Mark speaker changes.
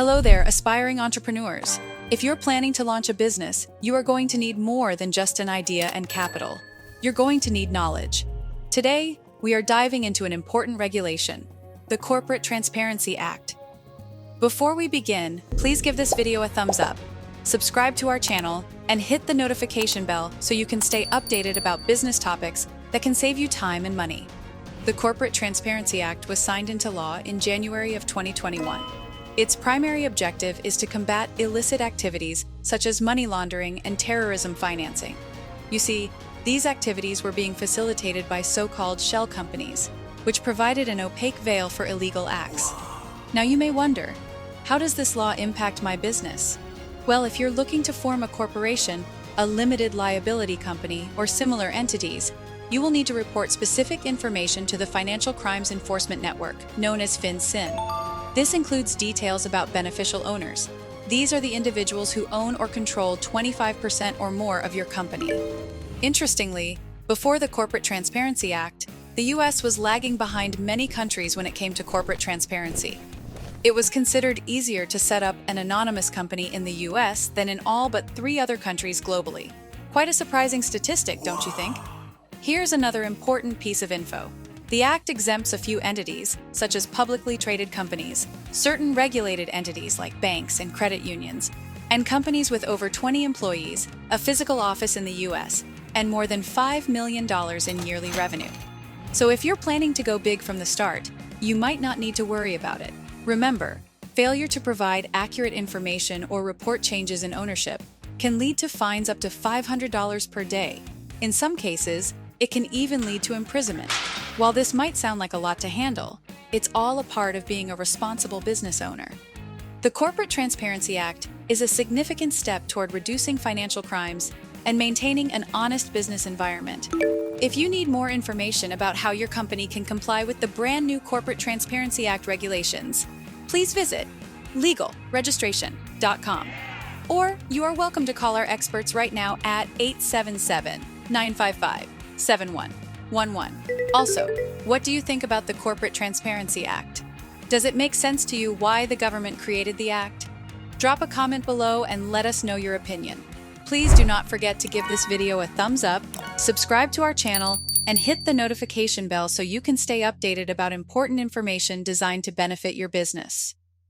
Speaker 1: Hello there, aspiring entrepreneurs. If you're planning to launch a business, you are going to need more than just an idea and capital. You're going to need knowledge. Today, we are diving into an important regulation, the Corporate Transparency Act. Before we begin, please give this video a thumbs up, subscribe to our channel, and hit the notification bell so you can stay updated about business topics that can save you time and money. The Corporate Transparency Act was signed into law in January of 2021. Its primary objective is to combat illicit activities such as money laundering and terrorism financing. You see, these activities were being facilitated by so-called shell companies, which provided an opaque veil for illegal acts. Now you may wonder, how does this law impact my business? Well, if you're looking to form a corporation, a limited liability company, or similar entities, you will need to report specific information to the Financial Crimes Enforcement Network, known as FinCEN. This includes details about beneficial owners. These are the individuals who own or control 25% or more of your company. Interestingly, before the Corporate Transparency Act, the US was lagging behind many countries when it came to corporate transparency. It was considered easier to set up an anonymous company in the US than in all but 3 other countries globally. Quite a surprising statistic, don't you think? Here's another important piece of info. The Act exempts a few entities, such as publicly traded companies, certain regulated entities like banks and credit unions, and companies with over 20 employees, a physical office in the US, and more than $5 million in yearly revenue. So if you're planning to go big from the start, you might not need to worry about it. Remember, failure to provide accurate information or report changes in ownership can lead to fines up to $500 per day. In some cases, it can even lead to imprisonment. While this might sound like a lot to handle, it's all a part of being a responsible business owner. The Corporate Transparency Act is a significant step toward reducing financial crimes and maintaining an honest business environment. If you need more information about how your company can comply with the brand new Corporate Transparency Act regulations, please visit legalregistration.com. Or you are welcome to call our experts right now at 877-955-7111. Also, what do you think about the Corporate Transparency Act? Does it make sense to you why the government created the Act? Drop a comment below and let us know your opinion. Please do not forget to give this video a thumbs up, subscribe to our channel, and hit the notification bell so you can stay updated about important information designed to benefit your business.